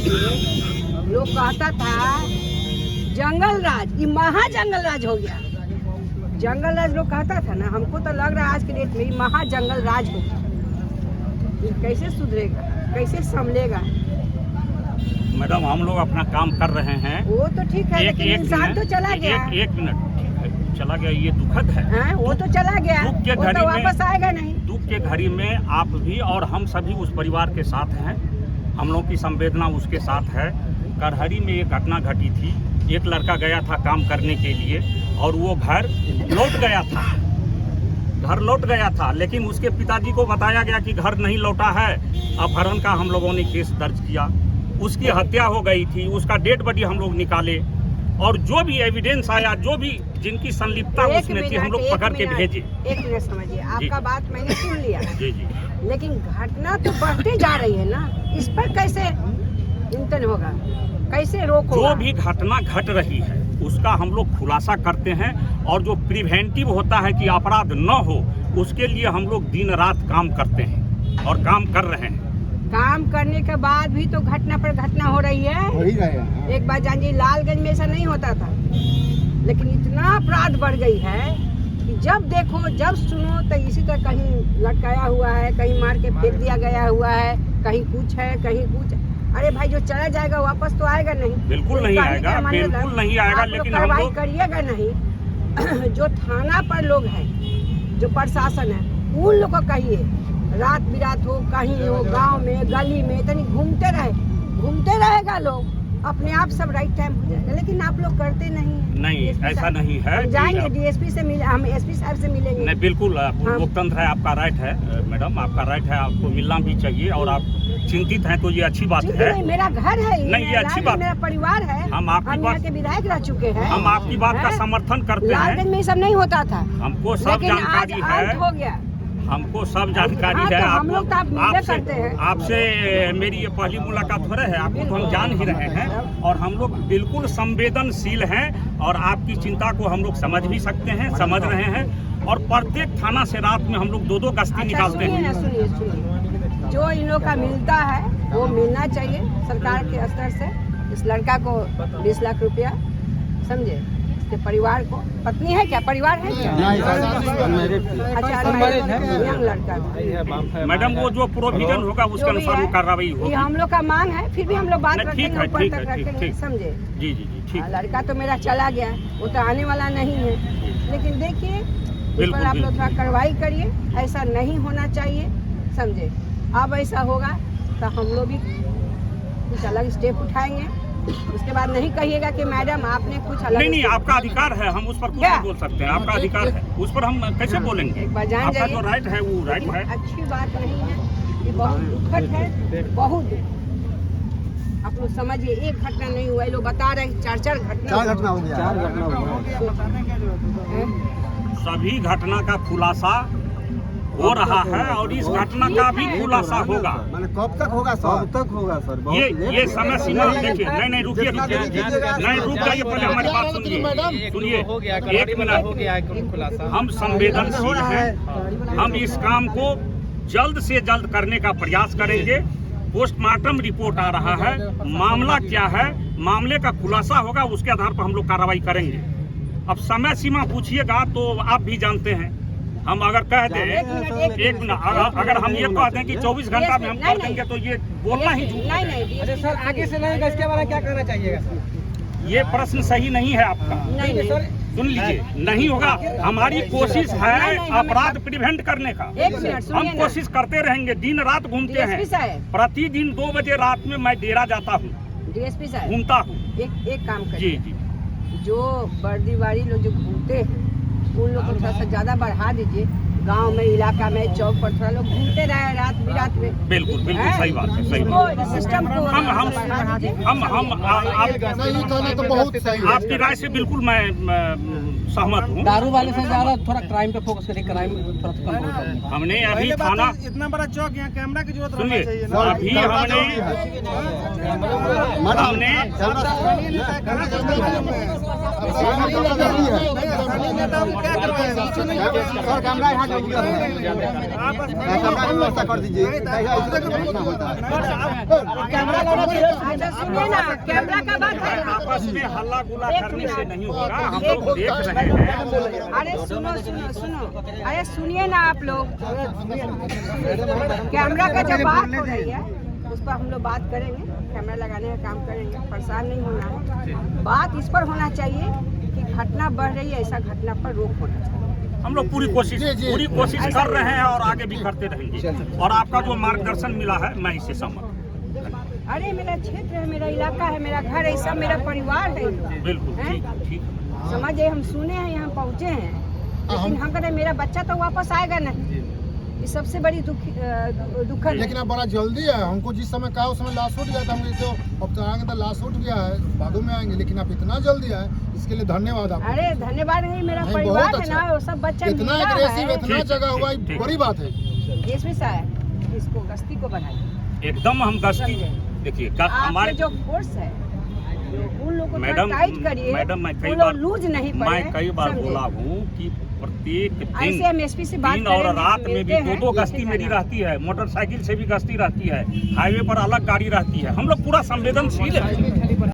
लीजिए, लोग कहता था जंगल राज, ये महा जंगल राज हो गया। जंगल राज लोग कहता था ना, हमको तो लग रहा है आज के डेट में महा जंगल राज हो गया। ये कैसे सुधरेगा, कैसे संभलेगा? मैडम हम लोग अपना काम कर रहे हैं। वो तो ठीक है, लेकिन इंसान तो चला गया। एक मिनट, चला गया, ये दुखद है। वो तो चला गया, दुख के वो घड़ी तो में वापस आएगा नहीं। दुख के घड़ी में आप भी और हम सभी उस परिवार के साथ हैं। हम लोग की संवेदना उसके साथ है। करहरी में एक घटना घटी थी। एक लड़का गया था काम करने के लिए और वो घर लौट गया था, लेकिन उसके पिताजी को बताया गया कि घर नहीं लौटा है। अपहरण का हम लोगों ने केस दर्ज किया। उसकी हत्या हो गई थी, उसका डेड बॉडी हम लोग निकाले और जो भी एविडेंस आया, जो भी जिनकी संलिप्तता उसमें थी, हम लोग पकड़ के भेजे। एक मिनट समझिए, आपका बात मैंने सुन लिया। जी जी। लेकिन घटना तो बढ़ते जा रही है ना, इस पर कैसे चिंतन होगा, कैसे रोक होगा? जो भी घटना घट रही है उसका हम लोग खुलासा करते हैं और जो प्रिवेंटिव होता है कि अपराध न हो, उसके लिए हम लोग दिन रात काम करते हैं और काम कर रहे हैं। काम करने के बाद भी तो घटना पर घटना हो रही है। एक बार जानिए, लालगंज में ऐसा नहीं होता था, लेकिन इतना अपराध बढ़ गई है कि जब देखो जब सुनो तो इसी तरह कहीं लटकाया हुआ है, कहीं मार के फेंक दिया गया हुआ है, कहीं कुछ है, कहीं कुछ। अरे भाई, जो चला जाएगा वापस तो आएगा नहीं। बिल्कुल नहीं आएगा, बिल्कुल नहीं आएगा, लेकिन हम लोग करिएगा नहीं। जो थाना पर लोग हैं, जो प्रशासन है, उन लोग को कहिए रात बिरात हो, कहीं हो, गांव में, गली में, तनी घूमते रहेगा लोग, अपने आप सब राइट टाइम हो जाएगा। लेकिन आप लोग करते नहीं, ऐसा नहीं है। जाएंगे डीएसपी से मिले, हम एसपी साहब से मिलेंगे। नहीं, बिल्कुल लोकतंत्र है, आपका राइट है मैडम, आपका राइट है, आपको मिलना भी चाहिए और आप चिंतित हैं तो ये अच्छी बात है। मेरा घर है, नहीं ये अच्छी बात, मेरा परिवार है। हम आपकी बात के विधायक रह चुके हैं, हम आपकी बात का समर्थन करते हैं। लालगंज में सब नहीं होता था, हमको सब जानकारी है, हो गया, हमको सब जानकारी है। आपसे मेरी ये पहली मुलाकात हो रही है, आपको तो हम जान ही रहे हैं और हम लोग बिल्कुल संवेदनशील हैं और आपकी चिंता को हम लोग समझ भी सकते हैं, समझ रहे हैं और प्रत्येक थाना से रात में हम लोग 2-2 गश्ती निकालते हैं। सुनिए, जो इन लोग का मिलता है वो मिलना चाहिए सरकार के स्तर से। इस लड़का को 20 लाख रुपया, समझे, इसके परिवार को। पत्नी है क्या, परिवार है क्या? यंग लड़का। मैडम वो जो प्रोविजन होगा उसके अनुसार कार्रवाई होगी। हम लोग का मांग है, फिर भी हम लोग बात रखेंगे, रखेंगे, समझे? जी जी जी, ठीक। लड़का तो मेरा चला गया, वो तो आने वाला नहीं है, लेकिन देखिए इस पर आप लोग थोड़ा कार्रवाई करिए। ऐसा नहीं होना चाहिए, समझे? अब ऐसा होगा तो हम लोग भी कुछ अलग स्टेप उठाएंगे। उसके बाद नहीं कहिएगा कि मैडम आपने कुछ अलग। नहीं, आपका अधिकार है, हम उस पर कुछ नहीं बोल सकते हैं, आपका अधिकार है, उस पर हम कैसे बोलेंगे? एक बार जान जाइए, जो राइट है वो राइट है। अच्छी बात नहीं है, ये बहुत दुखद है, बहुत। आप लोग समझिए, एक घटना नहीं हुआ, लोग बता रहे 4 घटना हो गया। सभी घटना का खुलासा हो रहा है और इस घटना का भी खुलासा होगा। कब तक होगा सर? कब तक होगा सर? ये समय सीमा देखिए। नहीं, रुकिए, नहीं रुक जाइए, पहले हमारी बात सुनिए। एक मिनट, हम संवेदनशील हैं, हम इस काम को जल्द से जल्द करने का प्रयास करेंगे। पोस्टमार्टम रिपोर्ट आ रहा है, मामला क्या है, मामले का खुलासा होगा, उसके आधार पर हम लोग कार्रवाई करेंगे। अब समय सीमा पूछिएगा तो आप भी जानते हैं, हम अगर कह दें एक मिनट, अगर हम ये कह दें कि 24 घंटा में हम कर देंगे तो ये बोलना ही झूठ है। सर आगे से नहीं, इसके बारे में क्या करना चाहिएगा? ये प्रश्न सही नहीं है आपका। नहीं सर, सुन लीजिए, नहीं होगा। हमारी कोशिश है अपराध प्रिवेंट करने का। हम कोशिश करते रहेंगे, दिन रात घूमते हैं। प्रतिदिन 2 बजे रात में मैं डेरा जाता हूँ, डीएसपी साहब घूमता हूँ। एक काम करिए, जी, जो वर्दीवारी लोग जो घूमते हैं उन लोग को थोड़ा सा ज्यादा बढ़ा दीजिए। गांव में, इलाका में, चौक पर थोड़ा लोग घूमते रहे रात बिरात में। बिल्कुल सही बात है, सही बात है। सिस्टम को आपकी राय से बिल्कुल मैं सहमत हूँ। दारू वाले से ज्यादा थोड़ा क्राइम पे फोकस करिए, क्राइम थोड़ा कम हो। हमने अभी थाना, इतना बड़ा चौक, यहाँ कैमरा की जरूरत सुनिए, अभी व्यवस्था कर दीजिए। अच्छा सुनिए ना, कैमरा का बात है ना। आपस में हल्ला गुला करने से नहीं होगा, हम लोग देख रहे हैं। अरे सुनो सुनो सुनो, अरे सुनिए ना आप लोग, कैमरा का जो बात हो रही है उस पर हम लोग बात करेंगे, कैमरा लगाने का काम करेंगे, परेशान नहीं होना है। बात इस पर होना चाहिए कि घटना बढ़ रही है, ऐसा घटना पर रोक होना चाहिए। हम लोग पूरी कोशिश कर रहे हैं और आगे भी करते रहेंगे। और आपका जो मार्गदर्शन मिला है मैं इससे सहमत हूं। अरे मेरा क्षेत्र है, मेरा इलाका है, मेरा घर है, सब मेरा परिवार है। बिल्कुल हैं? ठीक। समझिए हम सुने हैं, यहाँ पहुँचे हैं, लेकिन हम कहते मेरा बच्चा तो वापस आएगा नहीं, ये सबसे बड़ी दुखद। लेकिन अब बड़ा जल्दी है, हमको जिस समय कहा उस समय लाश उठ गया था, हम तो अब तो आएंगे तो लाश उठ गया है, बादों में आएंगे, लेकिन आप इतना जल्दी है इसके लिए धन्यवाद आपको। अरे धन्यवाद नहीं, मेरा नहीं, परिवार बहुत है अच्छा। ना, वो सब बच्चा इतना मिला एग्रेसिव, है। इतना जगह हुआ, बड़ी बात है। इसमें साहब इसको गश्ती को बढ़ाइए। एकदम हम गश्ती देखिए हमारे जो फोर्स है उन लोगों को टाइट करिए, मैडम मैं कई वो बार लूज नहीं पड़े। मैं कई बार बोला हूँ कि प्रत्येक ऐसे हम एसपी से बात दिन और रात में भी दो गश्ती मेरी रहती है, मोटरसाइकिल से भी गश्ती रहती है, हाईवे पर अलग गाड़ी रहती है। हम लोग पूरा संवेदनशील है।